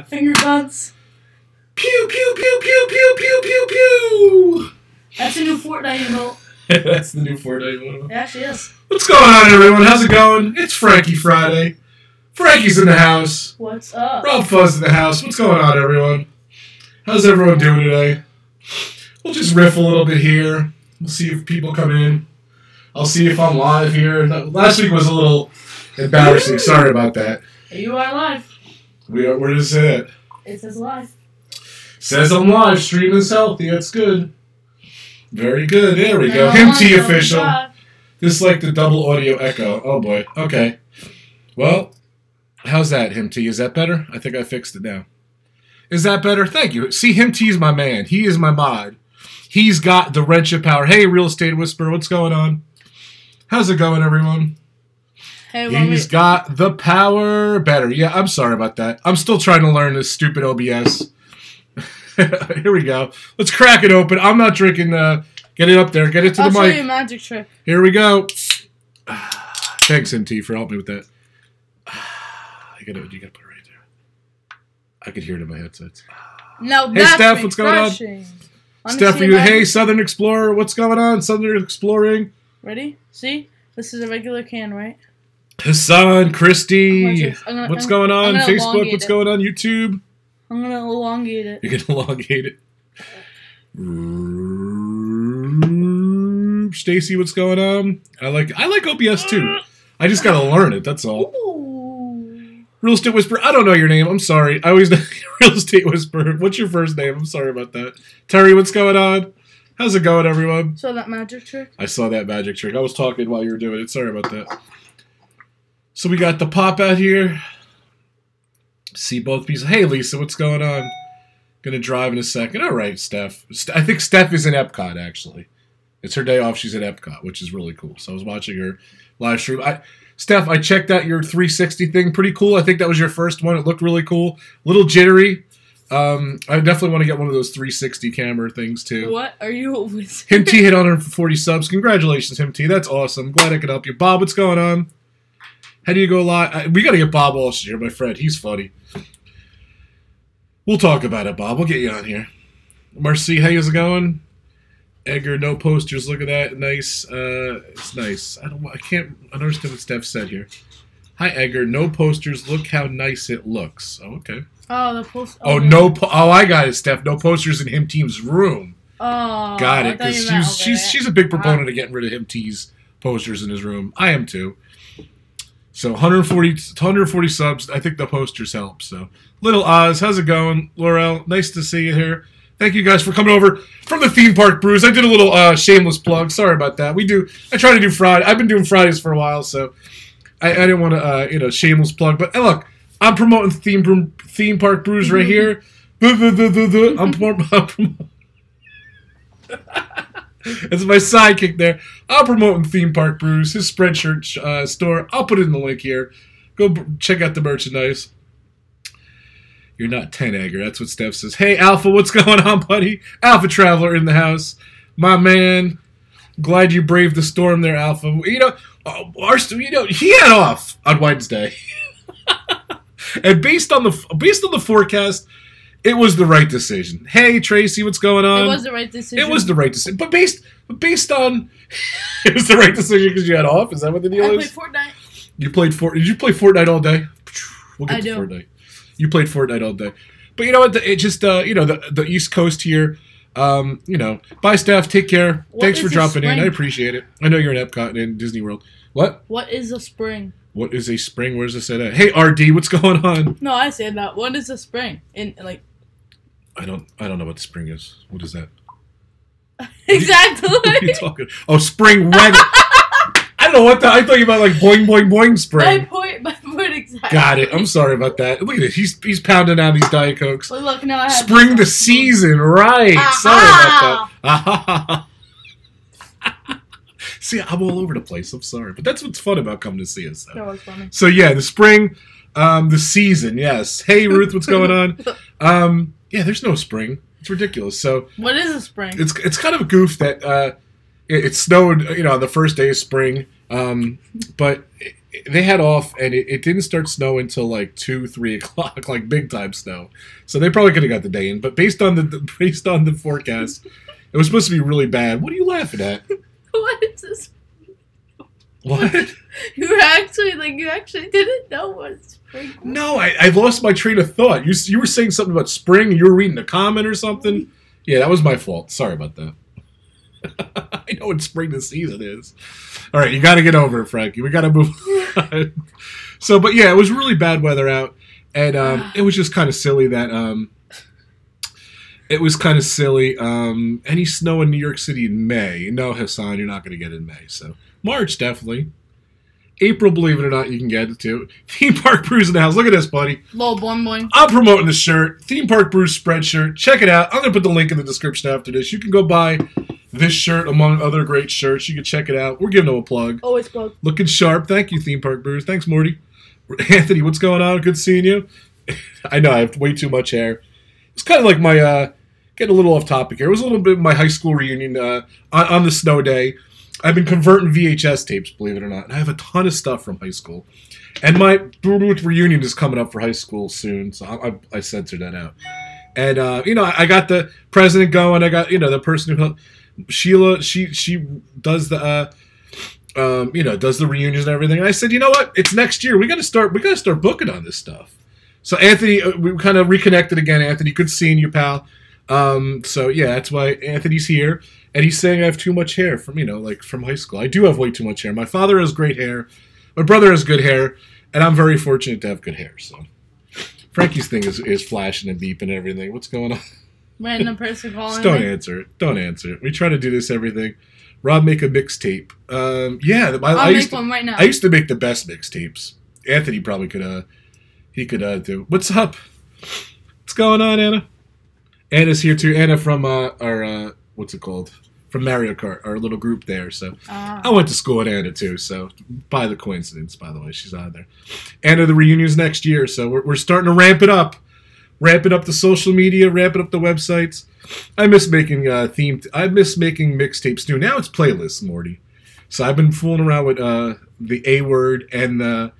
Finger guns. Pew, pew, pew, pew, pew, pew, pew, pew. That's a new Fortnite emote. That's the new Fortnite emote. It actually is. What's going on, everyone? How's it going? It's Frankie Friday. Frankie's in the house. What's up? RobFuz in the house. What's going on, everyone? How's everyone doing today? We'll just riff a little bit here. We'll see if people come in. I'll see if I'm live here. Last week was a little embarrassing. Sorry about that. You are live. Where does it say it? It says live. Says I'm live. Stream is healthy. That's good. Very good. There we go. Him-T official. Just like the double audio echo. Oh, boy. Okay. Well, how's that, Him-T? Is that better? I think I fixed it now. Is that better? Thank you. See, Him-T's my man. He is my mod. He's got the wrench of power. Hey, Real Estate Whisperer. What's going on? How's it going, everyone? Hey, He's got the power. Better. Yeah, I'm sorry about that. I'm still trying to learn this stupid OBS. Here we go. Let's crack it open. I'm not drinking. Get it up there. Get it to the mic. I'll show you a magic trick. Here we go. Thanks, MT, for helping me with that. You gotta put it right there. I could hear it in my headsets. No, hey, Steph, what's going on? Steph, you, hey, Southern Explorer, what's going on? Southern Exploring. Ready? See? This is a regular can, right? Hassan, Christy, what's going on? Facebook, what's going on? YouTube. I'm going to elongate it. You're going to elongate it. Stacy, what's going on? I like OBS too. I just got to learn it, that's all. Ooh. Real Estate Whisperer, I don't know your name. I'm sorry. I always know Real Estate Whisperer. What's your first name? I'm sorry about that. Terry, what's going on? How's it going, everyone? Saw that magic trick? I saw that magic trick. I was talking while you were doing it. Sorry about that. So we got the pop out here. See both pieces. Hey, Lisa, what's going on? Gonna drive in a second. All right, Steph. I think Steph is in Epcot, actually. It's her day off. She's at Epcot, which is really cool. So I was watching her live stream. Steph, I checked out your 360 thing. Pretty cool. I think that was your first one. It looked really cool. A little jittery. I definitely want to get one of those 360 camera things, too. What? Are you a wizard? Him-T hit 140 subs. Congratulations, Him-T. That's awesome. Glad I could help you. Bob, what's going on? How do you go live? We got to get Bob Walsh here, my friend. He's funny. We'll talk about it, Bob. We'll get you on here. Marcy, how's it going? Edgar, no posters. Look at that. Nice. It's nice. I can't understand what Steph said here. Hi, Edgar. No posters. Look how nice it looks. Oh, okay. Oh, the post. Oh, no. Oh, I got it, Steph. No posters in Him-Team's room. Oh. Got it. Because she's a big proponent of getting rid of Him-T's posters in his room. I am too. So 140 subs. I think the posters help. So Little Oz, how's it going? Laurel, nice to see you here. Thank you guys for coming over from the Theme Park Brews. I did a little shameless plug. Sorry about that. I try to do Friday. I've been doing Fridays for a while, so I didn't want to shameless plug. But look, I'm promoting Theme Park Brews right here. I'm promoting. That's my sidekick there. I'm promoting Theme Park Brews, his Spreadshirt store. I'll put it in the link here. Go check out the merchandise. You're not 10, Edgar. That's what Steph says. Hey, Alpha, what's going on, buddy? Alpha Traveler in the house. My man. Glad you braved the storm there, Alpha. You know, he had off on Wednesday. And based on the forecast, it was the right decision. Hey, Tracy, what's going on? It was the right decision. It was the right decision. But based on... it was the right decision because you had off? Is that what the deal is? I played Fortnite. You played Fortnite. Did you play Fortnite all day? We'll get to Fortnite. You played Fortnite all day. But you know what? It just, the East Coast here, bye, Steph. Take care. Thanks for dropping in. I appreciate it. I know you're in Epcot and in Disney World. What? What is a spring? What is a spring? Where's this at? Hey, RD, what's going on? No, I said that. What is a spring? I don't know what the spring is. What is that? Exactly. What are you talking? Oh, spring weather. I don't know what I thought you meant like boing boing boing spring. My point exactly. Got it. I'm sorry about that. Look at this. He's pounding out these Diet Cokes. Well, look, now I have spring the season, right? Sorry about that. See, I'm all over the place. I'm sorry, but that's what's fun about coming to see us. That was funny. So yeah, the spring, the season. Yes. Hey, Ruth, what's going on? Yeah, there's no spring. It's ridiculous. So what is a spring? It's kind of a goof that it snowed, on the first day of spring. But they had off, and it didn't start snowing until like 2, 3 o'clock, like big time snow. So they probably could have got the day in. But based on the forecast, it was supposed to be really bad. What are you laughing at? What is this? What? You actually didn't know what spring was. No, I lost my train of thought. You were saying something about spring. You were reading a comment or something. Yeah, that was my fault. Sorry about that. I know what spring this season is. All right, you got to get over it, Frankie. We got to move on. So, but yeah, it was really bad weather out, and it was just kind of silly that any snow in New York City in May. No, Hassan, you're not going to get it in May. So March definitely. April, believe it or not, you can get it too. Theme Park Brews in the house. Look at this, buddy. Little boing boing. I'm promoting the shirt. Theme Park Brews spread shirt. Check it out. I'm going to put the link in the description after this. You can go buy this shirt among other great shirts. You can check it out. We're giving them a plug. Always plug. Looking sharp. Thank you, Theme Park Brews. Thanks, Morty. Anthony, what's going on? Good seeing you. I know I have way too much hair. It's kind of like my, getting a little off topic here. It was a little bit of my high school reunion on the snow day. I've been converting VHS tapes, believe it or not. And I have a ton of stuff from high school. And my reunion is coming up for high school soon, so I censored that out. And, I got the president going. I got, the person who... Sheila, she does the does the reunions and everything. And I said, you know what? It's next year. We got to start booking on this stuff. So Anthony, we kind of reconnected again. Anthony, good seeing you, pal. So yeah, that's why Anthony's here, and he's saying I have too much hair from from high school. I do have way too much hair. My father has great hair. My brother has good hair, and I'm very fortunate to have good hair. So Frankie's thing is flashing and beeping and everything. What's going on? Random person calling. Don't answer it. Don't answer it. We try to do this everything. Rob, make a mixtape. Yeah, I'll make one right now. I used to make the best mixtapes. Anthony probably could. He could do. What's up? What's going on, Anna? Anna's here too. Anna from our what's it called? From Mario Kart, our little group there. So I went to school with Anna too. So by the coincidence, by the way, she's on there. Anna, the reunion's next year, so we're starting to ramp it up. Ramping up the social media, ramping up the websites. I miss making I miss making mixtapes too. Now it's playlists, Morty. So I've been fooling around with the A word and the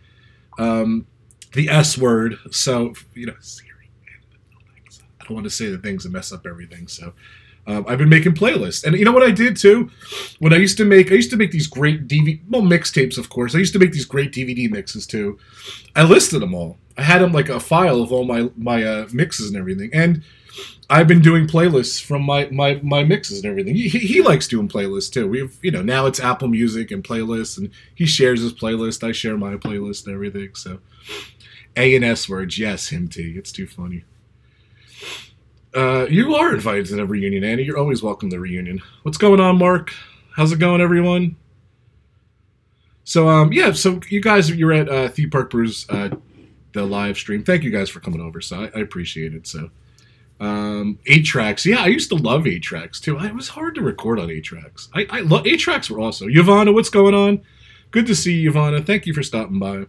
S word. So Siri. I don't want to say the things that mess up everything. So I've been making playlists, and you know what I did too? When I used to make these great mixtapes, of course. I used to make these great DVD mixes too. I listed them all. I had them like a file of all my mixes and everything, and I've been doing playlists from my mixes and everything. He likes doing playlists too. We've now it's Apple Music and playlists, and he shares his playlist. I share my playlist and everything. So A and S words, yes, him T. It's too funny. You are invited to the reunion, Annie. You're always welcome to the reunion. What's going on, Mark? How's it going, everyone? So so you guys, you're at Theme Park Brews. The live stream. Thank you guys for coming over. So I appreciate it. So 8-tracks. Yeah, I used to love 8-tracks too. It was hard to record on 8-tracks. I love 8-tracks were awesome. Yvonne, what's going on? Good to see you, Yvonne. Thank you for stopping by.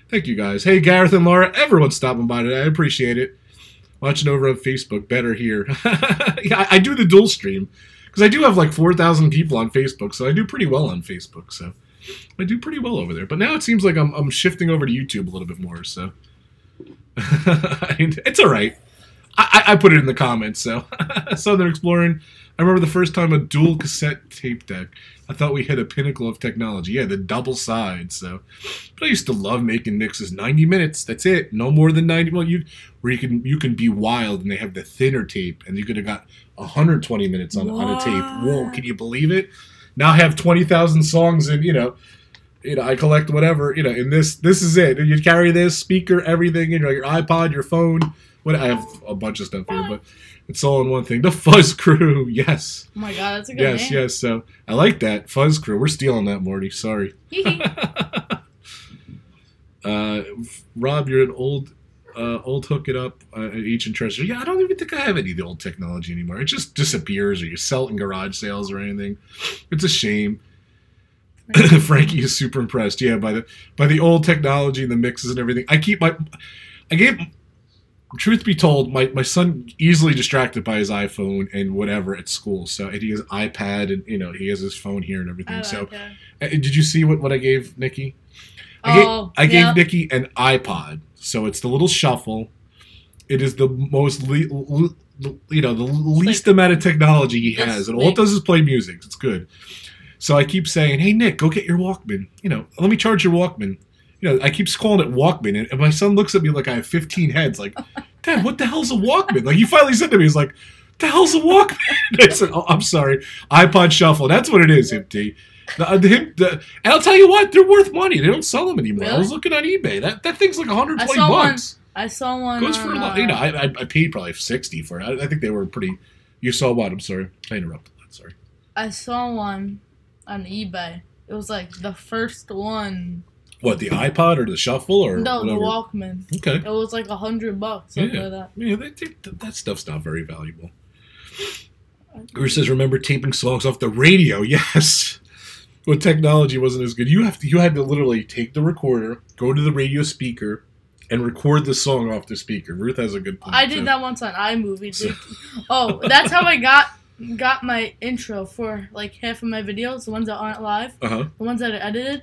Thank you guys. Hey, Gareth and Laura, everyone's stopping by today. I appreciate it. Watching over on Facebook. Better here. Yeah, I do the dual stream because I do have like 4,000 people on Facebook, so I do pretty well on Facebook. So I do pretty well over there. But now it seems like I'm shifting over to YouTube a little bit more, so it's all right. I put it in the comments, so Southern Exploring. I remember the first time a dual cassette tape deck. I thought we hit a pinnacle of technology. Yeah, the double sides. So, but I used to love making mixes. 90 minutes. That's it. No more than 90. Well, you can be wild, and they have the thinner tape, and you could have got 120 minutes on a tape. Whoa, can you believe it? Now I have 20,000 songs, and I collect whatever. And this is it. You carry this speaker, everything. Your iPod, your phone. I have a bunch of stuff here, but it's all in one thing. The Fuzz Crew, yes. Oh my god, that's a good name. Yes. So I like that Fuzz Crew. We're stealing that, Morty. Sorry. Rob, you're an old hook it up each and treasure. Yeah, I don't even think I have any of the old technology anymore. It just disappears, or you sell it in garage sales or anything. It's a shame. Frankie is super impressed. Yeah, by the old technology and the mixes and everything. Truth be told, my son easily distracted by his iPhone and whatever at school. So and he has iPad and he has his phone here and everything. Did you see what I gave Nikki? I gave Nikki an iPod, so it's the little shuffle. It is the most, the least amount of technology he has, and all it does is play music. It's good. So I keep saying, "Hey Nick, go get your Walkman. Let me charge your Walkman." I keep calling it Walkman, and my son looks at me like I have 15 heads. Like, Dad, what the hell's a Walkman? Like, he finally said to me, he's like, "The hell's a Walkman?" I said, "Oh, I'm sorry, iPod Shuffle. That's what it is, Himpty." And I'll tell you what, they're worth money. They don't sell them anymore. Really? I was looking on eBay. That thing's like $120. I saw one. Goes for I paid probably $60 for it. I think they were pretty. You saw what? I'm sorry, I interrupted that. Sorry. I saw one on eBay. It was like the first one. What, the iPod or the Shuffle or no, whatever? The Walkman. Okay. It was like $100, something like that. Yeah, that stuff's not very valuable. Chris says, "Remember taping songs off the radio?" Yes. When technology wasn't as good, you had to literally take the recorder, go to the radio speaker, and record the song off the speaker. Ruth has a good point. I did that once on iMovie. So. That's how I got my intro for like half of my videos, the ones that aren't live, the ones that are edited.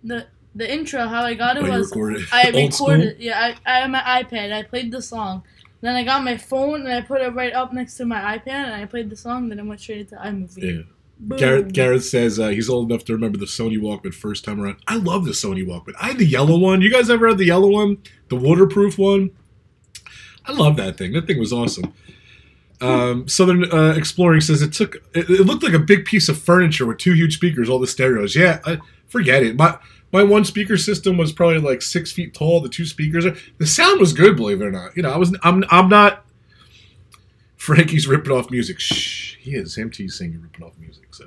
The intro, how I got it was I recorded. Yeah, I had my iPad. I played the song. Then I got my phone and I put it right up next to my iPad and I played the song. Then I went straight into iMovie. Yeah. Gareth says he's old enough to remember the Sony Walkman first time around. I love the Sony Walkman. I had the yellow one. You guys ever had the yellow one? The waterproof one? I love that thing. That thing was awesome. Southern Exploring says it looked like a big piece of furniture with two huge speakers, all the stereos. Yeah, forget it. My one speaker system was probably like 6 feet tall. The two speakers, the sound was good, believe it or not. I'm not. Frankie's ripping off music. Shh, he is. MT's singing ripping off music. So,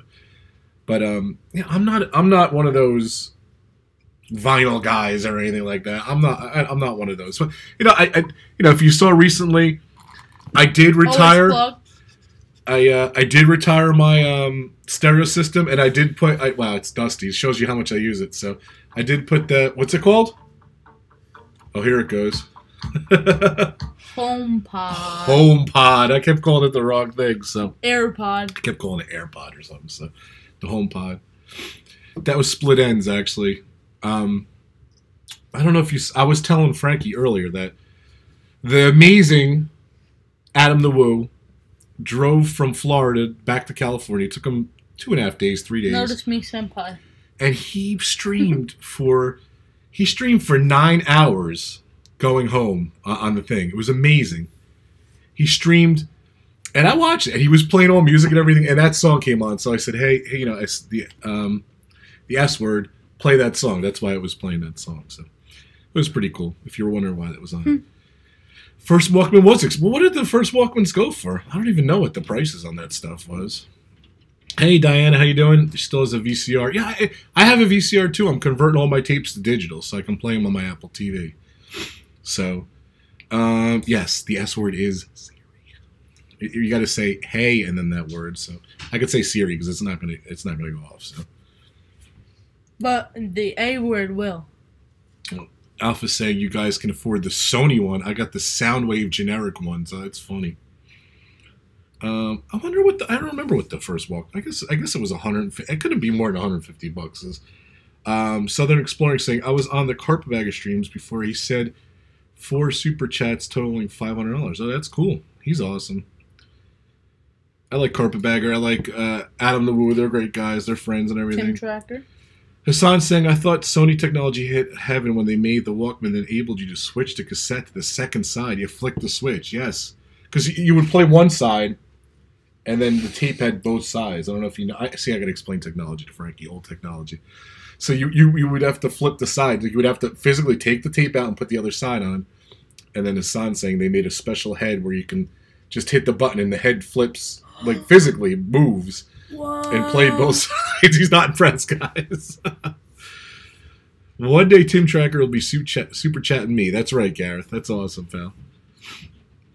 but I'm not one of those vinyl guys or anything like that. I'm not one of those. But if you saw recently, I did retire. I did retire my stereo system, and I did put. Wow, it's dusty. It shows you how much I use it. So I did put the. What's it called? Oh, here it goes. HomePod. I kept calling it the wrong thing. So AirPod. I kept calling it AirPod or something. So the HomePod. That was split ends actually. I don't know if you. I was telling Frankie earlier that the amazing Adam the Woo drove from Florida back to California. It took him 2.5 days, 3 days. Notice me, senpai. And he streamed for 9 hours. Going home on the thing. It was amazing. He streamed, and I watched it, and he was playing all music and everything, and that song came on. So I said, hey, it's the S word, play that song. That's why it was playing that song. So it was pretty cool, if you were wondering why that was on. First Walkman was well, what did the first Walkmans go for? I don't even know what the prices on that stuff was. Hey, Diana, how you doing? She still has a VCR. Yeah, I have a VCR, too. I'm converting all my tapes to digital, so I can play them on my Apple TV. So, yes, the S word is Siri. You got to say hey and then that word. So I could say Siri because it's not gonna go off. So, but the A word will. Well, Alpha's saying you guys can afford the Sony one. I got the Soundwave generic one, so that's funny. I wonder I don't remember what the first walk. I guess it was 150. It couldn't be more than $150. Southern Exploring saying I was on the Carpetbagger streams before he said 4 super chats totaling $500. Oh, that's cool. He's awesome. I like Carpetbagger. I like Adam the Woo. They're great guys. They're friends and everything. Tim Tracker. Hassan saying I thought Sony technology hit heaven when they made the Walkman that enabled you to switch the cassette to the second side. You flick the switch. Yes, because you would play one side. And then the tape had both sides. I don't know if you know. I got to explain technology to Frankie, old technology. So you would have to flip the side. You would have to physically take the tape out and put the other side on. And then Hassan saying they made a special head where you can just hit the button and the head flips, like physically moves. Whoa. And play both sides. He's not impressed, guys. One day Tim Tracker will be super chatting me. That's right, Gareth. That's awesome, pal.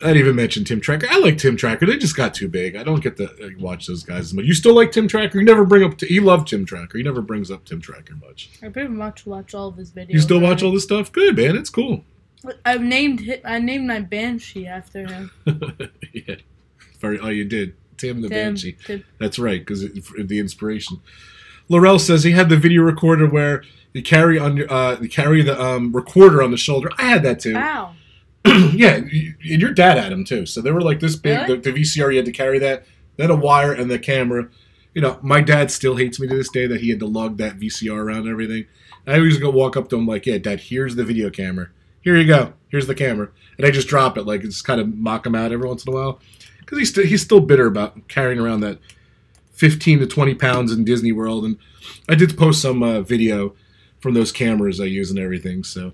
I didn't even mention Tim Tracker. I like Tim Tracker. They just got too big. I don't get to watch those guys as much. You still like Tim Tracker? You never bring up... He loved Tim Tracker. He never brings up Tim Tracker much. I pretty much watch all of his videos. You still watch all this stuff? Good, man. It's cool. I named my Banshee after him. Yeah. Oh, you did. Tim the Banshee. Tim. That's right, because the inspiration. Laurel says he had the video recorder where You carry the recorder on the shoulder. I had that too. Wow. Yeah, and your dad had them too. So they were like this big. Really? The VCR, you had to carry that. Then a wire and the camera. You know, my dad still hates me to this day that he had to lug that VCR around and everything. I always go walk up to him like, yeah, Dad, here's the video camera. Here you go. Here's the camera. And I just drop it, like, just kind of mock him out every once in a while. Because he's still bitter about carrying around that 15 to 20 pounds in Disney World. And I did post some video from those cameras I use and everything, so.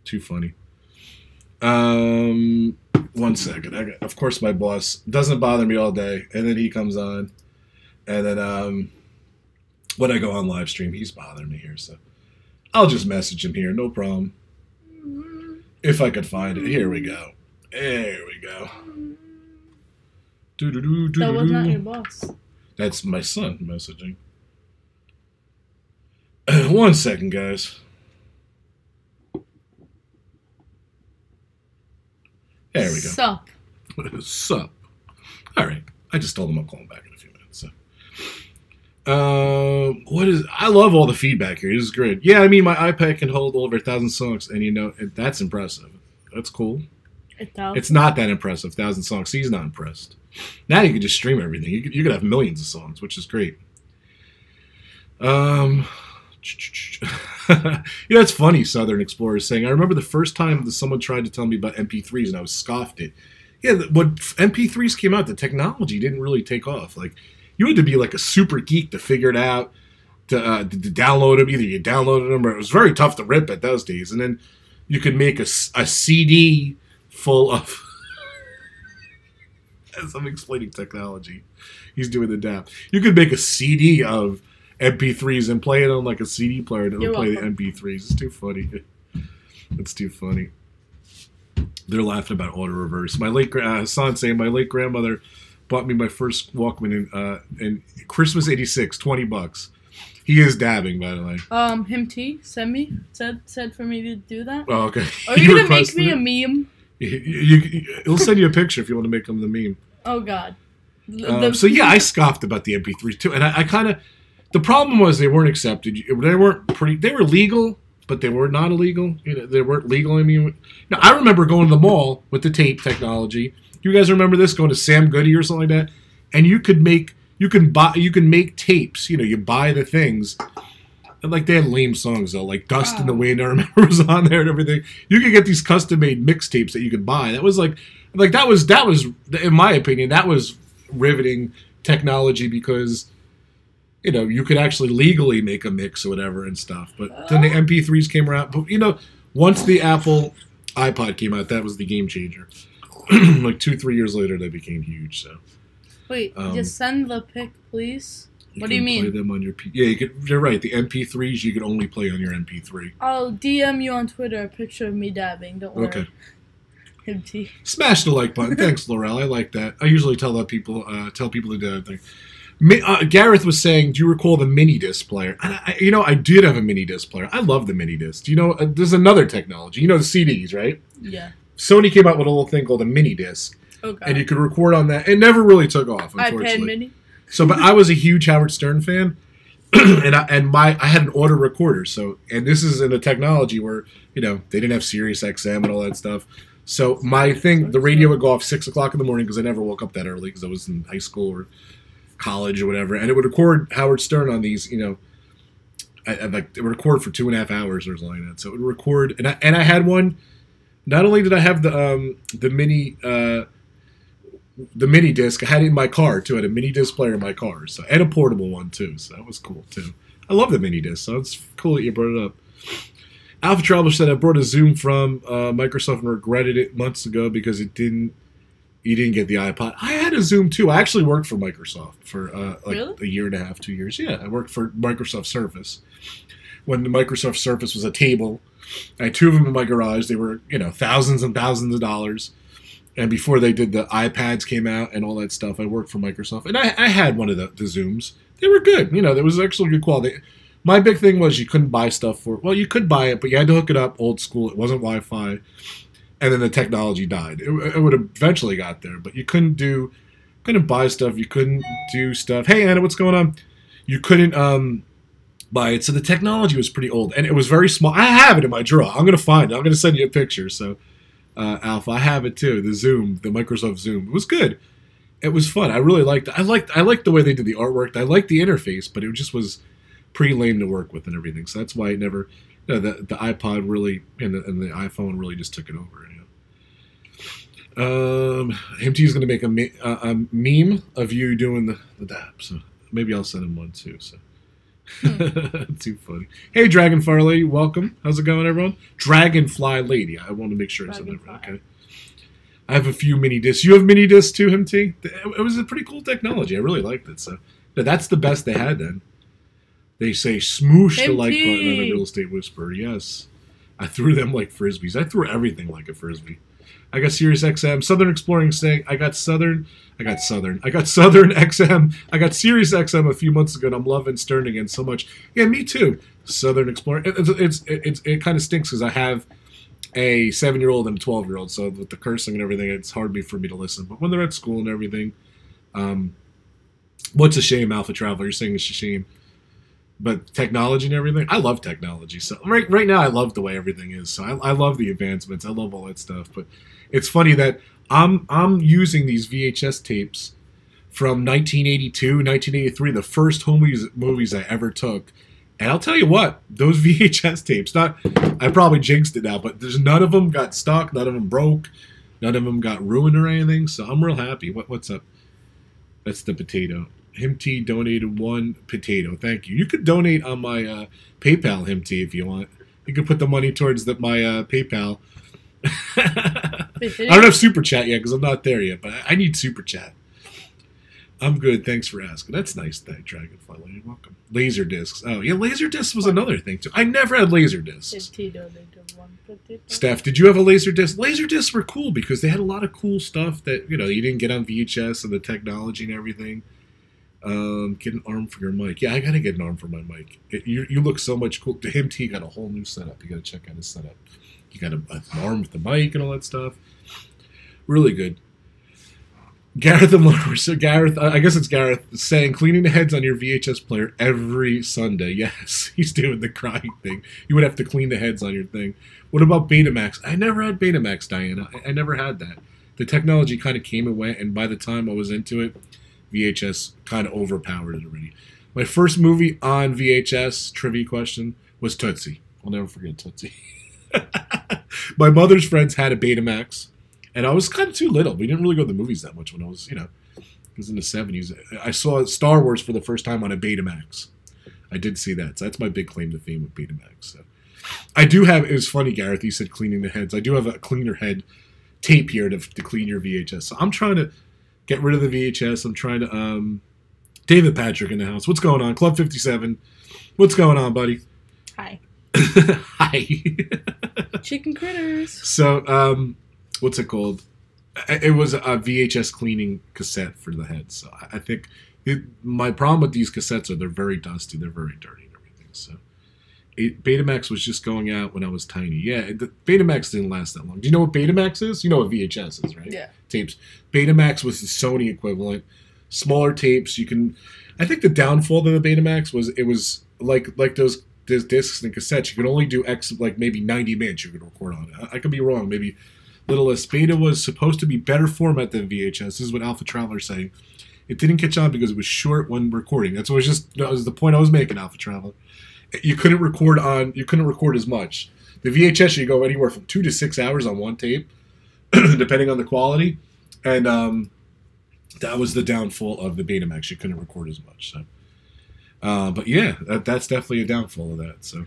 Too funny. 1 second. Of course, my boss doesn't bother me all day, and then he comes on. And then when I go on live stream, he's bothering me here, so. I'll just message him here, no problem. If I could find it. Here we go. There we go. That was not your boss. That's my son messaging. 1 second, guys. There we go. Sup. Sup. All right. I just told him I'll call him back in a few minutes. So. I love all the feedback here. This is great. Yeah, I mean, my iPad can hold over 1,000 songs, and you know, that's impressive. That's cool. It's not that impressive, 1,000 songs. He's not impressed. Now you can just stream everything. You could have millions of songs, which is great. You know, it's funny, Southern Explorer is saying, I remember the first time that someone tried to tell me about MP3s, and I was scoffed at. Yeah, when MP3s came out, the technology didn't really take off. Like, you had to be like a super geek to figure it out, to download them. Either you downloaded them, or it was very tough to rip at those days. And then you could make a CD full of... As I'm explaining technology, he's doing the dap. You could make a CD of MP3s and play it on like a CD player that would play the MP3s. It's too funny. It's too funny. They're laughing about auto reverse. My late Hassan saying my late grandmother bought me my first Walkman in Christmas '86, $20. He is dabbing, by the way. Him T said for me to do that. Oh, okay. Are you gonna make me a meme? He'll send you a picture if you want to make him the meme. Oh God. So yeah, I scoffed about the MP3s too, and I kind of. The problem was they weren't accepted. They were legal, but they were not illegal. You know, they weren't legal. I mean, now I remember going to the mall with the tape technology. You guys remember this? Going to Sam Goody or something like that, and you can make tapes. You know, you buy the things. And like they had lame songs though, like "Dust in the Wind." I remember was on there and everything. You could get these custom-made mixtapes that you could buy. That was that was in my opinion that was riveting technology because. You know, you could actually legally make a mix or whatever and stuff. But then the MP3s came around. But, you know, once the Apple iPod came out, that was the game changer. Like 2-3 years later, they became huge. So, wait, just send the pic, please. What do you mean? Play them on your you're right. The MP3s you could only play on your MP3. I'll DM you on Twitter a picture of me dabbing. Don't worry. Okay. Him T. Smash the like button. Thanks, Laurel. I like that. I usually tell people to do that thing. Gareth was saying, do you recall the mini disc player? And I did have a mini disc player. I love the mini disc. You know, there's another technology. You know the CDs, right? Yeah. Sony came out with a little thing called a mini disc. Okay. And you could record on that. It never really took off, unfortunately. iPad mini. So, but I was a huge Howard Stern fan. and I had an auto recorder. And this is in a technology where, you know, they didn't have Sirius XM and all that stuff. So my thing, the radio would go off 6 o'clock in the morning because I never woke up that early because I was in high school or college or whatever, and it would record Howard Stern on these, you know, it would record for 2.5 hours or something like that. So it would record, and I had one. Not only did I have the mini disc, I had it in my car too. I had a mini disc player in my car, so and a portable one too. So that was cool too. I love the mini disc, so it's cool that you brought it up. Alpha Traveler said I brought a Zoom from Microsoft and regretted it months ago because you didn't get the iPod. I had a Zoom too. I actually worked for Microsoft for really? a year and a half, 2 years. Yeah, I worked for Microsoft Surface. When the Microsoft Surface was a table, I had 2 of them in my garage. They were, you know, thousands and thousands of dollars. And before they did the iPads came out and all that stuff, I worked for Microsoft. And I had one of the Zooms. They were good. You know, there was actually good quality. My big thing was you couldn't buy stuff for... Well, you could buy it, but you had to hook it up old school. It wasn't Wi-Fi. And then the technology died. It would have eventually got there, but you couldn't buy stuff. You couldn't do stuff. Hey, Anna, what's going on? You couldn't by it. So the technology was pretty old, and it was very small. I have it in my drawer. I'm going to find it. I'm going to send you a picture. So, Alpha, I have it too. The Zoom, the Microsoft Zoom. It was good. It was fun. I really liked it. I liked the way they did the artwork. I liked the interface, but it just was pretty lame to work with and everything. So that's why it never, the iPod really and the iPhone really just took it over. MT's going to make a meme of you doing the dab, so maybe I'll send him one too. So too funny. Hey, Dragonfly Lady, welcome. How's it going, everyone? Dragonfly Lady. I want to make sure I said that right. Okay. I have a few mini discs. You have mini discs too, MT? It was a pretty cool technology. I really liked it. So that's the best they had then. They say smoosh the like button on a real estate whisperer. Yes. I threw them like frisbees. I threw everything like a frisbee. I got Sirius XM, Southern Exploring saying I got Southern XM. I got Sirius XM a few months ago, and I'm loving Stern again so much. Yeah, me too. Southern Exploring. It kind of stinks because I have a 7-year-old and a 12-year-old, so with the cursing and everything, it's hard for me to listen. But when they're at school and everything, what's a shame, Alpha Traveler? You're saying it's a shame. But technology and everything, I love technology. So right now, I love the way everything is. So I love the advancements. I love all that stuff. But it's funny that I'm using these VHS tapes from 1982, 1983, the first home movies I ever took. And I'll tell you what, those VHS tapes, I probably jinxed it now, but there's none of them got stuck, none of them broke, none of them got ruined or anything. So I'm real happy. What's up? That's the potato. Himty donated 1 potato. Thank you. You could donate on my PayPal, Himty, if you want. You could put the money towards my PayPal. I don't have Super Chat yet because I'm not there yet, but I need Super Chat. I'm good. Thanks for asking. That's nice. Thank Dragonfly Lady. Welcome. Laser discs. Oh, yeah, laser discs was another thing, too. I never had laser discs. Steph, did you have a laser disc? Laser discs were cool because they had a lot of cool stuff that, you didn't get on VHS and the technology and everything. Get an arm for your mic. Yeah, I gotta get an arm for my mic. You look so much cool. To him, he got a whole new setup. You gotta check out his setup. You got an arm with the mic and all that stuff. Really good. Gareth and Laura. So Gareth, I guess it's Gareth saying cleaning the heads on your VHS player every Sunday. Yes, he's doing the crying thing. You would have to clean the heads on your thing. What about Betamax? I never had Betamax, Diana. I never had that. The technology kind of came and went, and by the time I was into it, VHS kind of overpowered it already. My first movie on VHS, trivia question, was Tootsie. I'll never forget Tootsie. My mother's friends had a Betamax, and I was kind of too little. We didn't really go to the movies that much when I was, it was in the 70s. I saw Star Wars for the first time on a Betamax. I did see that. So that's my big claim to fame with Betamax. So I do have, it was funny, Gareth, you said cleaning the heads. I do have a cleaner head tape here to clean your VHS. So I'm trying to get rid of the VHS. I'm trying to, David Patrick in the house. What's going on? Club 57. What's going on, buddy? Hi. Hi. Chicken critters. So, what's it called? It was a VHS cleaning cassette for the head. So I think my problem with these cassettes are they're very dusty. They're very dirty and everything. So Betamax was just going out when I was tiny. Yeah, Betamax didn't last that long. Do you know what Betamax is? You know what VHS is, right? Yeah. Tapes. Betamax was the Sony equivalent. Smaller tapes. I think the downfall of the Betamax was it was like those discs and cassettes. You could only do maybe 90 minutes you could record on it. I could be wrong. Maybe little less. Beta was supposed to be better format than VHS. This is what Alpha Traveler saying. It didn't catch on because it was short when recording. That was the point I was making, Alpha Traveler. You couldn't record as much. The VHS, you go anywhere from 2 to 6 hours on one tape, depending on the quality. And that was the downfall of the Betamax. You couldn't record as much. So, but yeah, that's definitely a downfall of that. So,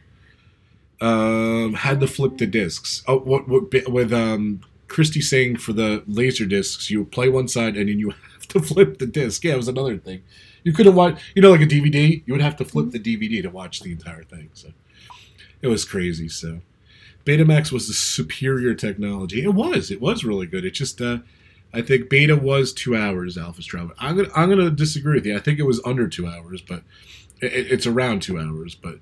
had to flip the discs. Oh, with Christy saying for the laser discs, you play one side and then you have to flip the disc. Yeah, it was another thing. You couldn't watch, like a DVD, you would have to flip the DVD to watch the entire thing. So it was crazy. So Betamax was the superior technology. It was really good. It just, I think Beta was 2 hours, Alpha Traveler. I'm gonna disagree with you. I think it was under 2 hours, but it's around 2 hours. But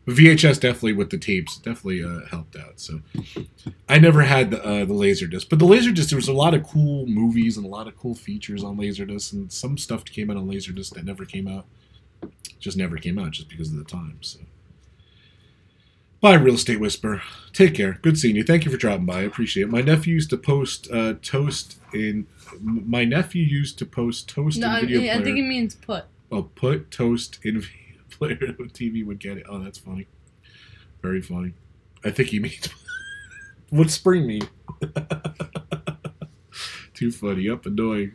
VHS definitely with the tapes definitely helped out. So I never had the Laserdisc, but the Laserdisc, there was a lot of cool movies and a lot of cool features on Laserdisc, and some stuff came out on Laserdisc that never came out Just never came out just because of the time. So, bye, Real Estate Whisperer. Take care. Good seeing you. Thank you for dropping by. I appreciate it. My nephew used to post toast in. My nephew used to post toast in video player. I think it means put. Oh, put toast in video player. TV would get it. Oh, that's funny. Very funny. I think he means. What's spring mean? Too funny. Up annoying.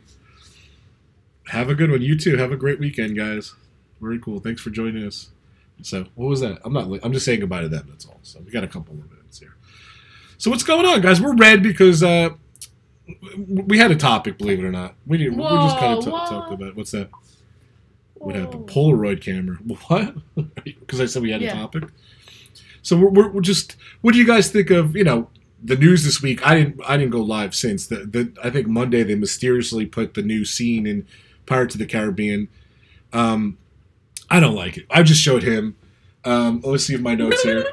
Have a good one. You too. Have a great weekend, guys. Very cool. Thanks for joining us. So, what was that? I'm just saying goodbye to them. That's all. So, we got a couple more minutes here. So, what's going on, guys? We're red because we had a topic, believe it or not. We just kind of talked about it. What's that? What happened? Polaroid camera. What? Because I said we had a topic. So, we're just. What do you guys think of? The news this week. I didn't go live since I think Monday they mysteriously put the new scene in Pirates of the Caribbean. I don't like it. I just showed him. Let's see if my notes here.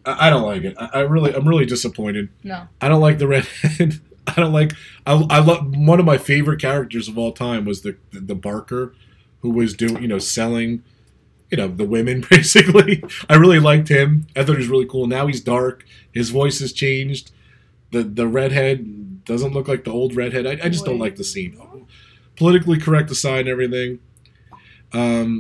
I don't like it. I'm really disappointed. No. I don't like the redhead. I don't like. I love one of my favorite characters of all time was the Barker, who was doing selling, the women basically. I really liked him. I thought he was really cool. Now he's dark. His voice has changed. The redhead doesn't look like the old redhead. I just don't like the scene. Politically correct aside and everything.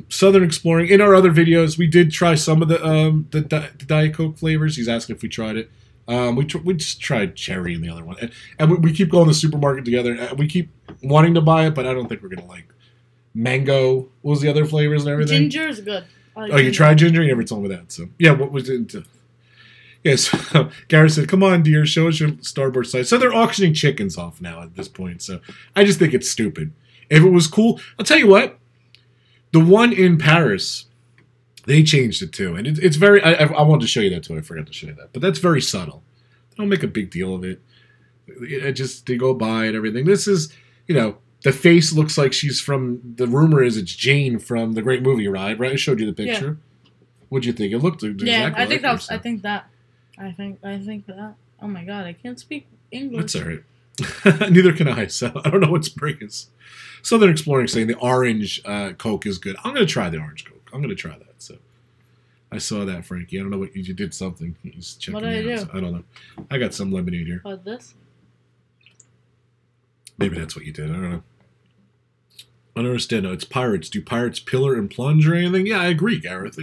Southern Exploring. In our other videos, we did try some of the Diet Coke flavors. He's asking if we tried it. We just tried cherry in the other one. And we keep going to the supermarket together. And we keep wanting to buy it, but I don't think we're going to like mango. What was the other flavors and everything? Ginger is good. Like ginger. You tried ginger? You never told me that. So, yeah, what was it? Yes, Garrett said, come on, dear, show us your starboard side. So they're auctioning chickens off now at this point. So I just think it's stupid. If it was cool, I'll tell you what. The one in Paris, they changed it too. And it's very, I wanted to show you that too. I forgot to show you that. But that's very subtle. They don't make a big deal of it. They go by and everything. This is, the face looks like she's from, the rumor is it's Jane from The Great Movie Ride, right? I showed you the picture. Yeah. What'd you think? It looked exactly I think that. I think that. Oh my god, I can't speak English. That's alright. Neither can I, so I don't know what spring is. Southern Exploring saying the orange Coke is good. I'm going to try the orange Coke. I'm going to try that. So I saw that, Frankie. I don't know what you did. Something. He's checking what did I do? So I don't know. I got some lemonade here. What, this? Maybe that's what you did. I don't know. I don't understand. No, it's pirates. Do pirates pillar and plunge or anything? Yeah, I agree, Gareth.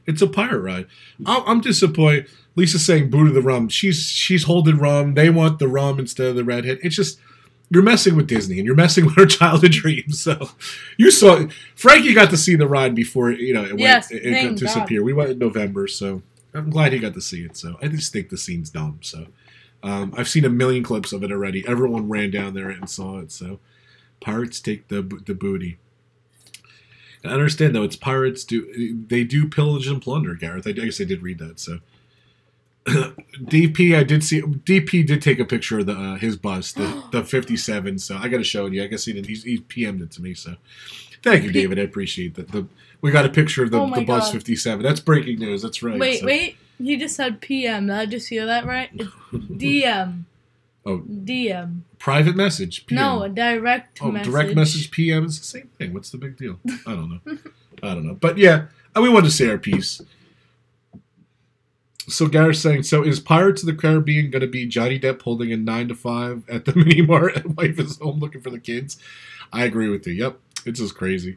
It's a pirate ride. I'm disappointed. Lisa's saying boo to the rum. She's holding rum. They want the rum instead of the redhead. It's just, you're messing with Disney and you're messing with her childhood dreams. So you saw Frankie got to see the ride before it got to disappear. We went in November, so I'm glad he got to see it. So I just think the scene's dumb. So I've seen a million clips of it already. Everyone ran down there and saw it. So pirates take the booty. I understand though, it's pirates they do pillage and plunder, Gareth. I guess I did read that. So DP, I did see DP did take a picture of his bus, the 57. So I got to show it you. I guess he did. He PM'd it to me. So thank you, David. I appreciate that. We got a picture of the bus 57. That's breaking news. That's right. Wait. You just said PM. Did I just hear that right? It's DM. Oh, DM. Private message. PM. No, a direct message. Direct message PM is the same thing. What's the big deal? I don't know. But yeah, we wanted to say our piece. So Gareth's saying, so is Pirates of the Caribbean going to be Johnny Depp holding a 9 to 5 at the mini mart and wife is home looking for the kids? I agree with you. Yep, it's just crazy.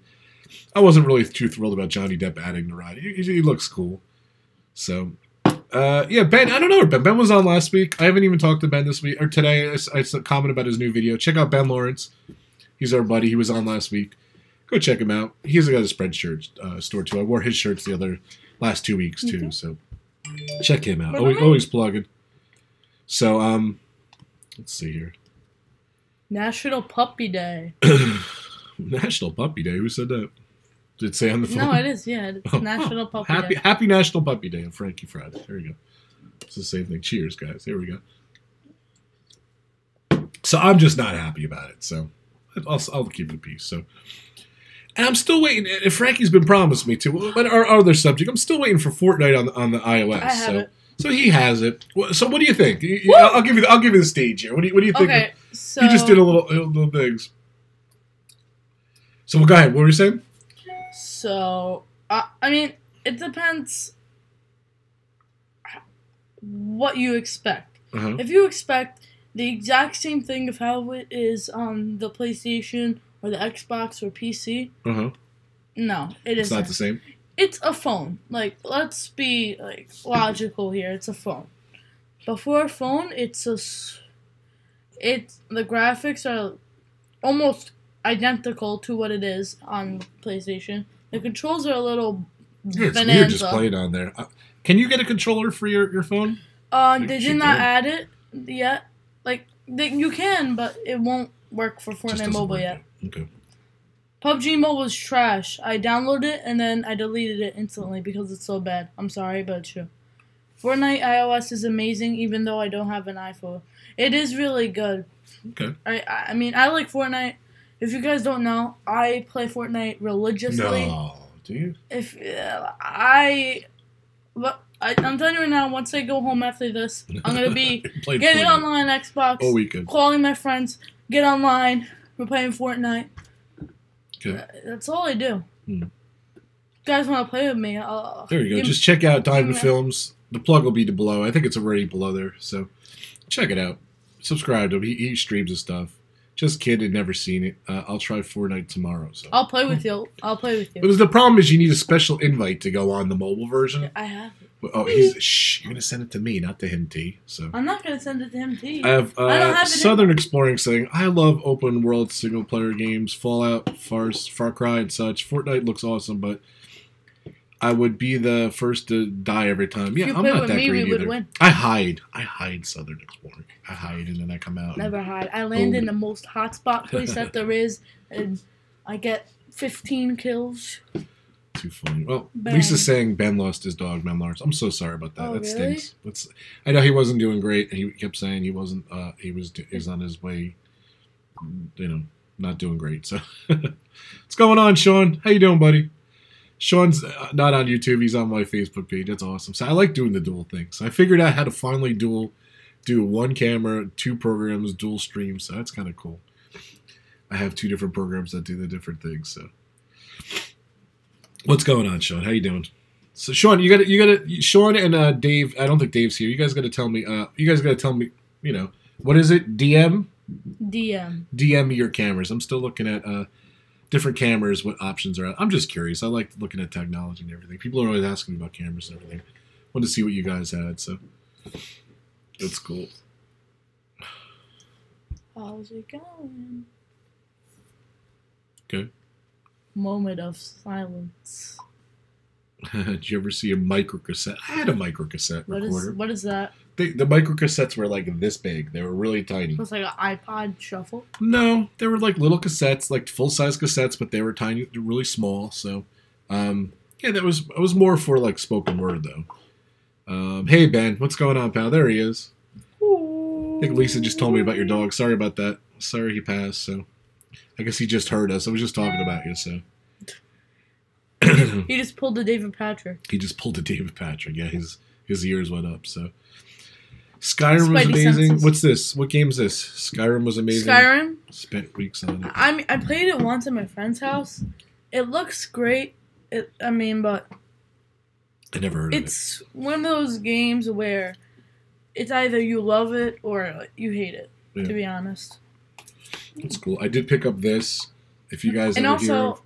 I wasn't really too thrilled about Johnny Depp adding the ride. He looks cool. So, yeah, Ben, I don't know where Ben. Ben was on last week. I haven't even talked to Ben this week or today. I commented about his new video. Check out Ben Lawrence. He's our buddy. He was on last week. Go check him out. He's got a Spreadshirt store too. I wore his shirts the last 2 weeks too. Mm-hmm. So check him out. Always plugging. So let's see here. National Puppy Day. National Puppy Day. Who said that? Did it say on the phone? No, it is. Yeah, it's National Puppy Day. Happy National Puppy Day on Frankie Friday. There you go. It's the same thing. Cheers, guys. There we go. So I'm just not happy about it. So I'll keep it a piece. So, and I'm still waiting. If Frankie's been promised me to, but our other subject, I'm still waiting for Fortnite on the iOS. I have it. So he has it. So what do you think? I'll give you the stage here. What do you think? Okay, so he just did a little things. So go ahead. What were you saying? So I mean, it depends what you expect. If you expect the exact same thing of how it is on the PlayStation or the Xbox or PC, no, it isn't. It's not the same? It's a phone. Like, let's be, like, logical here. It's a phone. Before a phone, the graphics are almost identical to what it is on PlayStation. The controls are a little bonanza. It's weird just playing on there. Can you get a controller for your phone? They did not add it yet. Like, you can, but it won't work for Fortnite Mobile yet. Okay. PUBG Mobile is trash. I downloaded it, and then I deleted it instantly because it's so bad. I'm sorry, but it's true. Fortnite iOS is amazing, even though I don't have an iPhone. It is really good. Okay. I mean, I like Fortnite. If you guys don't know, I play Fortnite religiously. No, do you? I'm telling you right now, once I go home after this, I'm going to be getting online Xbox, all weekend, calling my friends, get online, we're playing Fortnite. Okay. That's all I do. You guys want to play with me? There you go. Just check out Diamond Films. The plug will be below. I think it's already below there, so check it out. Subscribe to him. He streams his stuff. Just kidding, never seen it. I'll try Fortnite tomorrow. So I'll play with you. But the problem is you need a special invite to go on the mobile version. I have it. Oh, you're gonna send it to me, not to him, T. So I'm not gonna send it to him, T. I have Southern Exploring saying, "I love open world single player games, Fallout, Far Cry, and such. Fortnite looks awesome, but I would be the first to die every time." Yeah, I'm not that great either. Win. I hide Southern Exploring. I hide and then I come out. Never hide. I land in the most hotspot place that there is, and I get 15 kills. Too funny. Well, bang. Lisa's saying Ben lost his dog, Ben Lars. I'm so sorry about that. That really? stinks. I know he wasn't doing great, and he kept saying he wasn't. He was on his way. Not doing great. So, what's going on, Sean? How you doing, buddy? Sean's not on YouTube. He's on my Facebook page. That's awesome. So I like doing the dual thing. So I figured out how to finally do one camera, 2 programs, dual stream. So that's kind of cool. I have 2 different programs that do the different things. So. What's going on, Sean? How you doing? So, Sean, you got Sean and Dave. I don't think Dave's here. You guys got to tell me. What is it? DM me your cameras. I'm still looking at different cameras. What options are out? I'm just curious. I like looking at technology and everything. People are always asking me about cameras and everything. Wanted to see what you guys had. So, that's cool. How's it going? Okay. Moment of silence. Did you ever see a microcassette? I had a microcassette recorder. What is that? The microcassettes were like this big. They were really tiny. It was like an iPod shuffle? No, they were like little cassettes, like full-size cassettes, but they were tiny, really small. So, it was more for like spoken word though. Hey Ben, what's going on, pal? There he is. I think Lisa just told me about your dog. Sorry about that. Sorry he passed. So. I guess he just heard us. I was just talking about you, so. He just pulled a David Patrick. Yeah, his ears went up, so. Skyrim was amazing. Senses. What's this? What game is this? Skyrim was amazing. Skyrim? Spent weeks on it. I played it once at my friend's house. It looks great. But I never heard of it. It's one of those games where it's either you love it or you hate it, to be honest. That's cool. I did pick up this. If you guys ever hear of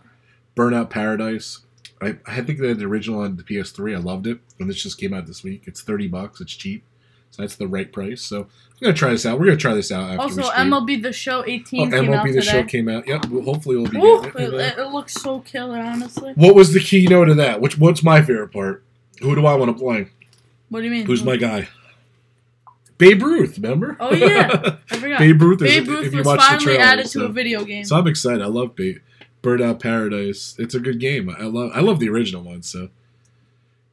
Burnout Paradise, I think they had the original on the PS3. I loved it, and this just came out this week. It's $30. It's cheap, so that's the right price. So I'm gonna try this out. We're gonna try this out after also, we stream. MLB The Show 18 came out MLB The today. Show came out. Yep. Well, hopefully we'll be getting it. It looks so killer, honestly. What was the keynote of that? What's my favorite part? Who do I want to play? What do you mean? Who's my guy? Babe Ruth, remember? Oh, yeah. I forgot. Babe Ruth was finally added to a video game. So I'm excited. I love Burnout Paradise. It's a good game. I love the original one. So,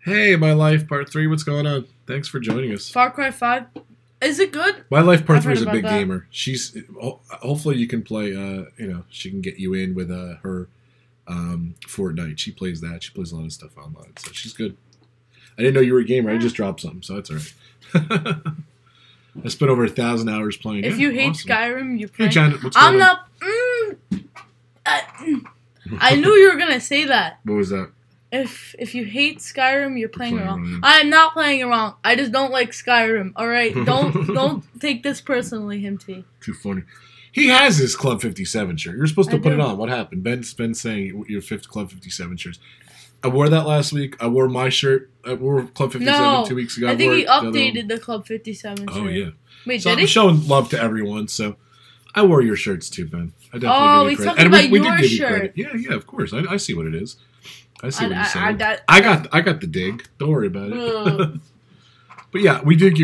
hey, My Life Part 3, what's going on? Thanks for joining us. Far Cry 5. Is it good? My Life Part 3 is a big gamer. She's hopefully you can play. She can get you in with her Fortnite. She plays that. She plays a lot of stuff online, so she's good. I didn't know you were a gamer. I just dropped something, so that's all right. I spent over 1,000 hours playing. If you hate Skyrim, you play. Hey, John, what's going on? I knew you were gonna say that. What was that? if you hate Skyrim, you're playing it wrong. I am not playing it wrong. I just don't like Skyrim. All right, don't take this personally, him T. Too funny. He has his Club 57 shirt. You're supposed to put it on. What happened? Ben's been saying your Club 57 shirts. I wore that last week. I wore my shirt. I wore Club 57 2 weeks ago. I think he updated the Club 57 shirt. Oh, yeah. Wait, so did I'm he? showing love to everyone, so I wore your shirts too, Ben. I definitely give you credit. Talking about your shirt. Yeah, of course. I see what it is. I see what he's saying. I got the dig. Don't worry about it. But yeah, we did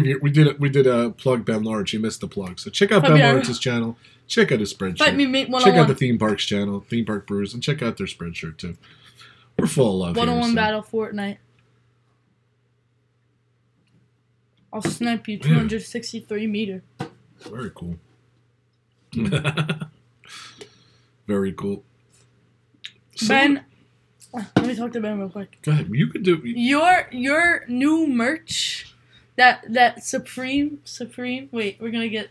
plug Ben Lawrence. You missed the plug. So check out Ben Lawrence's channel. Check out his spreadshirt. Check out the Theme Parks channel, Theme Park Brews, and check out their spreadshirt too. We're full of love. 1-on-1 battle Fortnite. I'll snipe you 263 meter. Very cool. Very cool. So, Ben, let me talk to Ben real quick. Go ahead. You could do your new merch. That Supreme. Wait, we're gonna get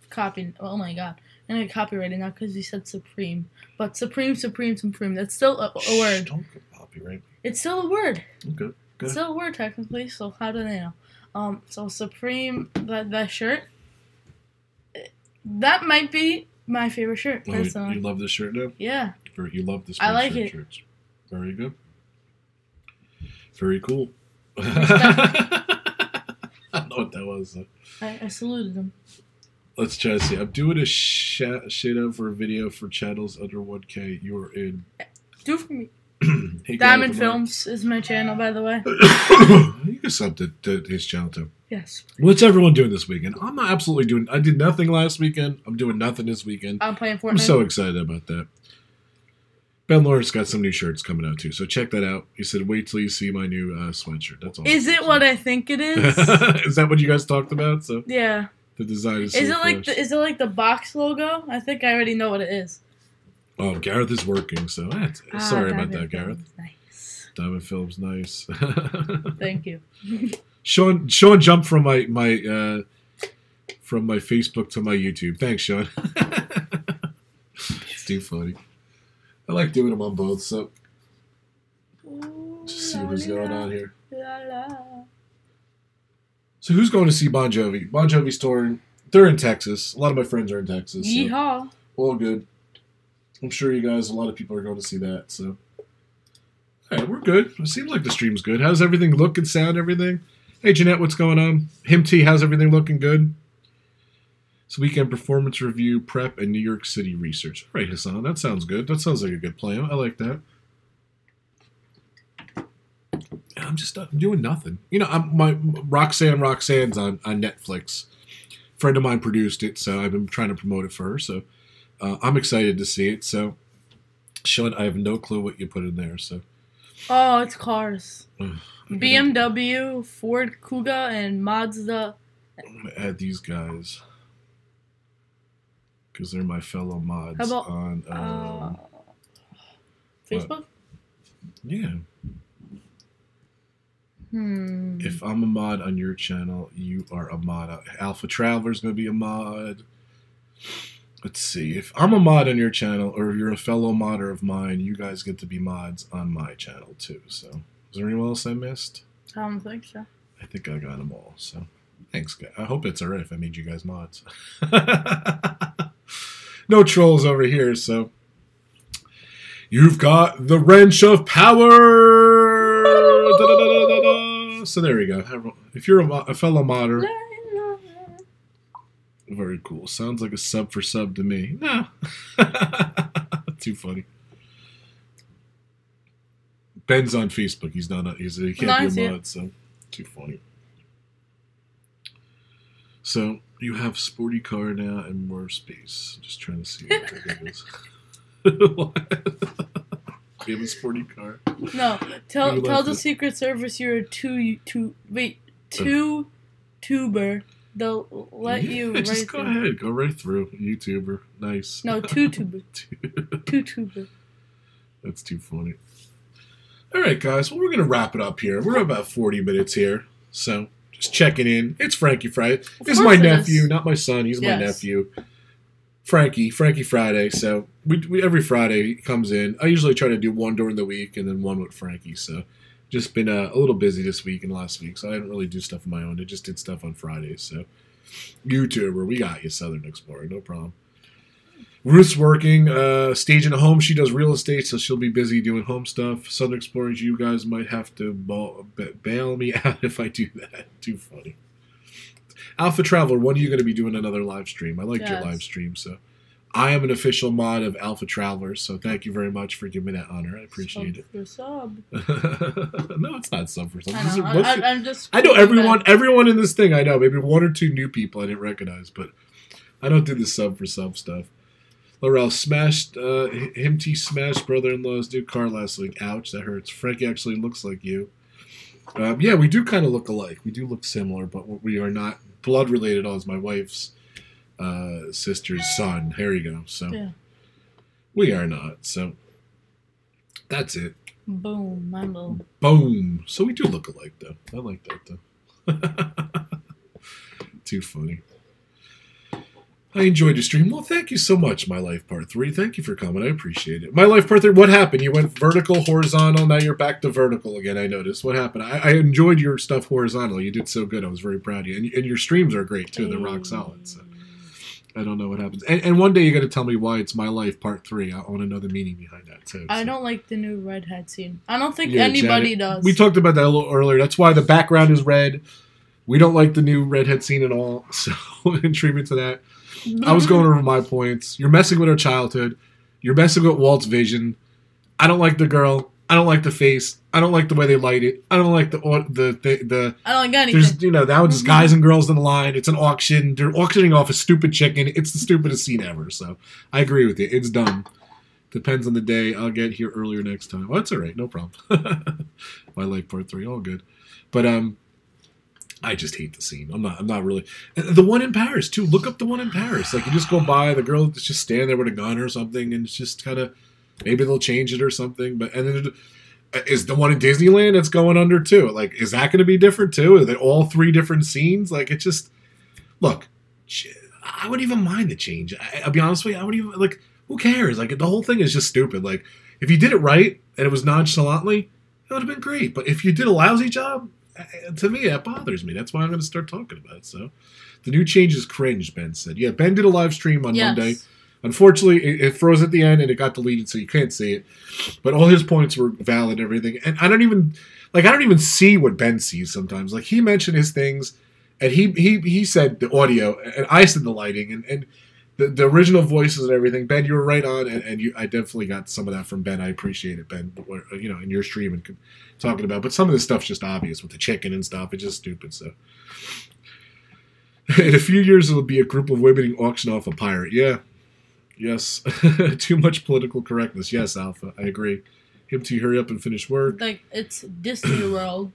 copied. Oh my god, I'm gonna get copyrighted now because you said Supreme. But Supreme. That's still a word. Don't get copyright. It's still a word. Okay. It's still a word technically. So how do they know? So Supreme, that shirt. That might be my favorite shirt. Oh, you love this shirt now? Yeah. You love this. I like it. Shirts. Very good. Very cool. I don't know what that was. I saluted him. Let's try to see. I'm doing a shit over a video for channels under 1K. You are in. Do for me. Hey, Diamond Films is my channel, by the way. You can sub to his channel too. Yes. What's everyone doing this weekend? I'm not absolutely doing. I did nothing last weekend. I'm doing nothing this weekend. I'm playing Fortnite. I'm so excited about that. Ben Lawrence got some new shirts coming out too, so check that out. He said, "Wait till you see my new sweatshirt." That's all. Is it what I think it is? Is that what you guys talked about? So yeah. The design is. Is it like the box logo? I think I already know what it is. Oh, Gareth is working, so sorry about that, Gareth. Nice. Diamond Films, nice. Thank you. Sean jumped from my Facebook to my YouTube. Thanks, Sean. It's too funny. I like doing them on both, so just see what's going on here. So who's going to see Bon Jovi? Bon Jovi's touring. They're in Texas. A lot of my friends are in Texas. So yeehaw. all good. I'm sure you guys, a lot of people are going to see that. So, all right, we're good. It seems like the stream's good. How's everything look and sound, everything? Hey, Jeanette, what's going on? Him T, how's everything looking? Good? It's weekend performance review, prep, and New York City research. All right, Hassan, that sounds good. That sounds like a good plan. I like that. I'm doing nothing. You know, my Roxanne's on Netflix. A friend of mine produced it, so I've been trying to promote it for her. So I'm excited to see it. So, Sean, I have no clue what you put in there. So, oh, it's cars. BMW, Ford Kuga, and Mazda. I'm gonna add these guys because they're my fellow mods. How about on Facebook? Yeah. If I'm a mod on your channel, you are a mod. Alpha Traveler's going to be a mod. Let's see. If I'm a mod on your channel, or you're a fellow modder of mine, you guys get to be mods on my channel too. So, is there anyone else I missed? I don't think so. I think I got them all. So, thanks, guys. I hope it's alright if I made you guys mods. No trolls over here, so. You've got the wrench of power! So there we go. If you're a fellow modder, very cool. Sounds like a sub for sub to me. No. Too funny. Ben's on Facebook. He's not. He can't be a mod, so too funny. So you have sporty car now and more space. Just trying to see what that is. What? You have a sporty car. No, tell the Secret Service you're a two-tuber. They'll let you right just go ahead. Go right through. YouTuber. Nice. No, two-tuber. Two-tuber. That's too funny. All right, guys. Well, we're going to wrap it up here. We're about 40 minutes here. So, just checking in. It's Frankie Friday. This is my nephew, not my son. He's my nephew. Frankie Friday. So, we every Friday he comes in. I usually try to do one during the week and then one with Frankie. So just been a little busy this week and last week, so I didn't really do stuff on my own. I just did stuff on Fridays. So YouTuber, we got you, Southern Explorer, no problem. Ruth's working, staging a home. She does real estate, so she'll be busy doing home stuff. Southern Explorers, you guys might have to bail me out if I do that. Too funny. Alpha Traveler, when are you going to be doing another live stream? I liked your live stream, so I am an official mod of Alpha Traveler, so thank you very much for giving me that honor. I appreciate it. For sub. No, it's not sub for sub. I know everyone in this thing I know. Maybe one or two new people I didn't recognize, but I don't do the sub for sub stuff. Laurel smashed, smashed brother-in-law's new car last week. Ouch, that hurts. Frankie actually looks like you. Yeah, we do kind of look alike. We do look similar, but we are not blood-related. As my wife's sister's son. Here you go. So yeah. We are not. So that's it. Boom, my little. Boom. So we do look alike, though. I like that, though. Too funny. I enjoyed your stream. Well, thank you so much, My Life Part 3. Thank you for coming. I appreciate it. My Life Part 3, what happened? You went vertical, horizontal. Now you're back to vertical again, I noticed. What happened? I enjoyed your stuff horizontal. You did so good. I was very proud of you. And your streams are great, too. They're rock solid. So I don't know what happens. And one day you got to tell me why it's My Life Part 3. I want to know the meaning behind that, too. I don't like the new redhead scene. I don't think anybody does. We talked about that a little earlier. That's why the background is red. We don't like the new redhead scene at all. So in treatment to that. I was going over my points. You're messing with her childhood. You're messing with Walt's vision. I don't like the girl. I don't like the face. I don't like the way they light it. I don't like the I don't like anything. There's now it's guys and girls in the line. It's an auction. They're auctioning off a stupid chicken. It's the stupidest scene ever. So I agree with you. It's dumb. Depends on the day. I'll get here earlier next time. Oh, that's all right. No problem. My Life Part 3. All good. But I just hate the scene. I'm not really. The one in Paris, too. Look up the one in Paris. Like, you just go by, the girl is just standing there with a gun or something, and it's just kind of, maybe they'll change it or something. And then is the one in Disneyland that's going under, too? Like, is that going to be different, too? Are they all three different scenes? Like, it just, look, I wouldn't even mind the change. I'll be honest with you, I wouldn't even, like, who cares? Like, the whole thing is just stupid. Like, if you did it right, and it was nonchalantly, it would have been great. But if you did a lousy job, to me, that bothers me. That's why I'm going to start talking about it. So, the new change is cringe, Ben said. Yeah, Ben did a live stream on Monday. Unfortunately, it froze at the end and it got deleted, so you can't see it. But all his points were valid and everything. And I don't even see what Ben sees sometimes. Like, he mentioned his things, and he said the audio, and I said the lighting, and the original voices and everything. Ben, you were right on, and I definitely got some of that from Ben. I appreciate it, Ben. In your stream and talking about. But some of this stuff's just obvious with the chicken and stuff. It's just stupid. So, in a few years, it'll be a group of women auction off a pirate. Yeah. Yes. Too much political correctness. Yes, Alpha. I agree. Him to hurry up and finish work. Like, it's Disney World.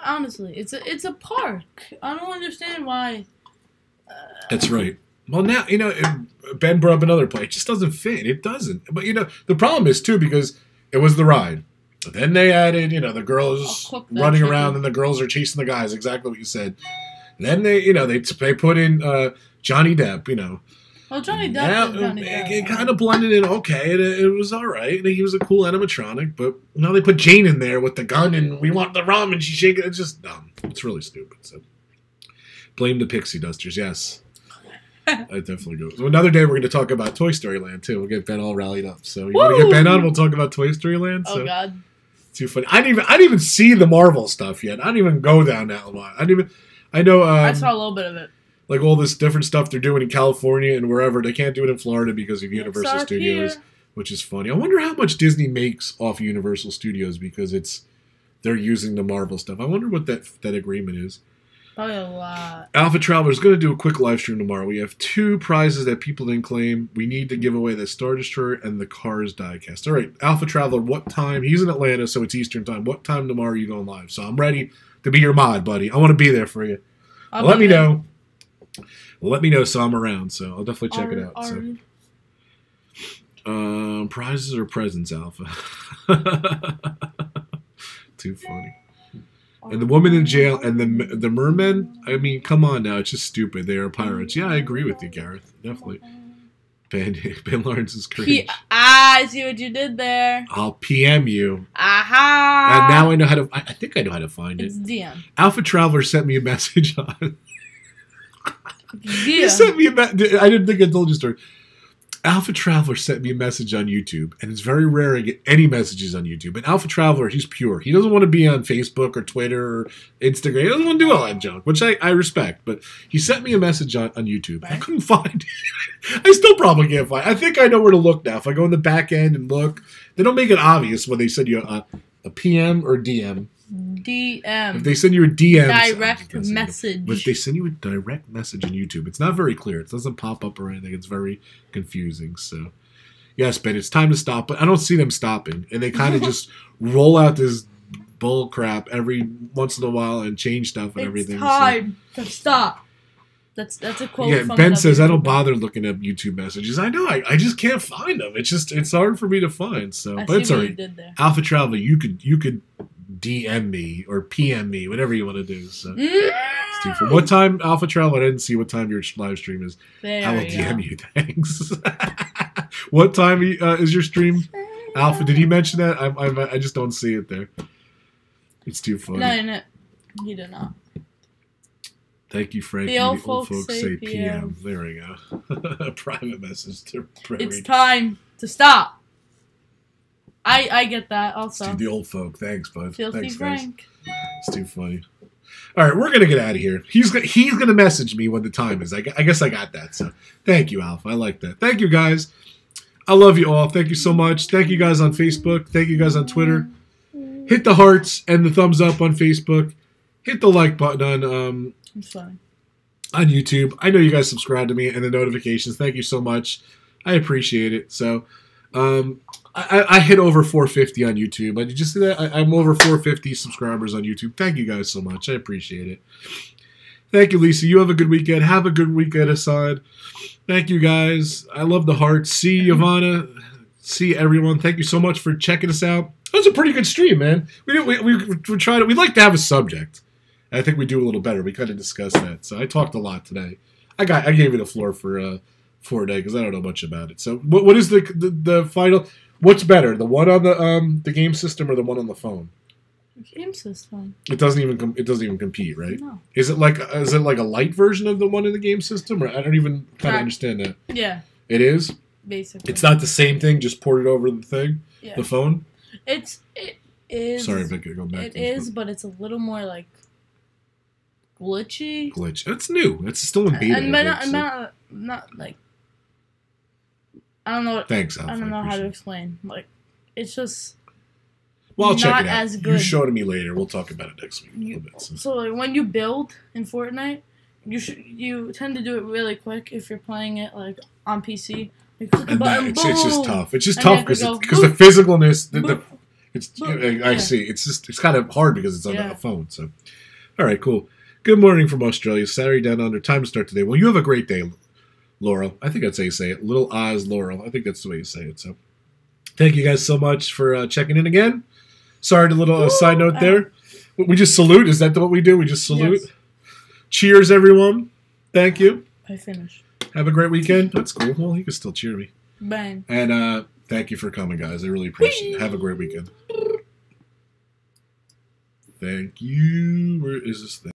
Honestly, it's a park. I don't understand why. That's right. Well, now, Ben brought up another point. It just doesn't fit. It doesn't. But, the problem is, too, because it was the ride. But then they added, the girls running around and the girls are chasing the guys. Exactly what you said. Then they put in Johnny Depp, Well, Johnny Depp. It kind of blended in okay. It was all right. He was a cool animatronic. But now they put Jane in there with the gun and we want the rum and she's shaking. It's just dumb. It's really stupid. So blame the pixie dusters. Yes. I definitely go. So another day we're going to talk about Toy Story Land, too. We'll get Ben all rallied up. So you want to get Ben on? We'll talk about Toy Story Land. So. Oh, God. Too funny. I didn't even see the Marvel stuff yet. I didn't even go down that line. I know. I saw a little bit of it. Like all this different stuff they're doing in California and wherever. They can't do it in Florida because of Universal Studios, which is funny. I wonder how much Disney makes off Universal Studios because they're using the Marvel stuff. I wonder what that agreement is. Probably a lot. Alpha Traveler is going to do a quick live stream tomorrow. We have 2 prizes that people didn't claim. We need to give away the Star Destroyer and the Cars diecast. All right, Alpha Traveler, what time? He's in Atlanta, so it's Eastern time. What time tomorrow are you going live? So I'm ready to be your mod, buddy. I want to be there for you. Let me know. Let me know so I'm around. So I'll definitely check it out. So, prizes or presents, Alpha? Too funny. And the woman in jail and the mermen, I mean, come on now. It's just stupid. They are pirates. Yeah, I agree with you, Gareth. Definitely. Ben Lawrence is cringe. I see what you did there. I'll PM you. Aha! And now I know how to. I think I know how to find It's it. DM. Alpha Traveler sent me a message on. He DM. sent me I didn't think I told you a story. Alpha Traveler sent me a message on YouTube, and it's very rare I get any messages on YouTube. And Alpha Traveler, he's pure. He doesn't want to be on Facebook or Twitter or Instagram. He doesn't want to do all that junk, which I respect. But he sent me a message on YouTube. Right. I couldn't find it. I still probably can't find it. I think I know where to look now. If I go in the back end and look, they don't make it obvious when they send you a PM or DM. DM. If they send you a DM, direct message. If they send you a direct message on YouTube, it's not very clear. It doesn't pop up or anything. It's very confusing. So, yes, Ben, it's time to stop. But I don't see them stopping, and they kind of just roll out this bull crap every once in a while and change stuff and everything. It's time to stop. That's a quote. Yeah, from Ben says I don't bother looking up YouTube messages. I know. I just can't find them. It's hard for me to find. So, but it's alright. Alpha Traveler, you could DM me or PM me, whatever you want to do. So, what time, Alpha Traveler? I didn't see what time your live stream is. I will DM you. Thanks. What time is your stream, Alpha? Did he mention that? I just don't see it there. It's too funny. No, he did not. Thank you, Frankie. The old folks say PM. There we go. A private message to Prairie. It's time to stop. I get that also. Dude, the old folk. Thanks, bud. Filthy Thanks, Frank. guys. It's too funny. All right, we're going to get out of here. He's gonna message me when the time is. I guess I got that. So thank you, Alpha. I like that. Thank you, guys. I love you all. Thank you so much. Thank you guys on Facebook. Thank you guys on Twitter. Hit the hearts and the thumbs up on Facebook. Hit the like button on on YouTube. I know you guys subscribe to me and the notifications. Thank you so much. I appreciate it. So I hit over 450 on YouTube. Did you see that? I'm over 450 subscribers on YouTube. Thank you guys so much. I appreciate it. Thank you, Lisa. You have a good weekend. Have a good weekend, Assad. Thank you, guys. I love the heart. See Ivana. See everyone. Thank you so much for checking us out. That was a pretty good stream, man. We tried. We'd like to have a subject. I think we do a little better. We kind of discussed that. So I talked a lot today. I gave you the floor for Fortnite because I don't know much about it. So what is the final? What's better, the one on the game system or the one on the phone? The game system. It doesn't even compete, right? No. Is it like a light version of the one in the game system, or I don't even kind of understand that. Yeah. It is. Basically. It's not the same thing, just ported over the thing. Yeah. The phone. It is. Sorry, Vicky, go back. It is, but it's a little more like glitchy. It's new. It's still in beta. And not like. I don't know. Thanks, Alpha. I don't know how to explain. Like, it's just. Well, I'll check it out. As good. You show it to me later. We'll talk about it next week a little bit. So like, when you build in Fortnite, you tend to do it really quick if you're playing it like on PC. You click a button, it's just tough. It's just and tough because the physicalness. I see. It's kind of hard because it's on a phone. So, all right, cool. Good morning from Australia. Saturday down under. Time to start today. Well, you have a great day, Laurel. I think that's how you say it. Little Oz Laurel. I think that's the way you say it. So, thank you guys so much for checking in again. Sorry, the little side note there. We just salute. Is that what we do? We just salute. Yes. Cheers, everyone. Thank you. I finished. Have a great weekend. That's cool. Well, you can still cheer me. Bang. And thank you for coming, guys. I really appreciate it. Have a great weekend. Thank you. Where is this thing?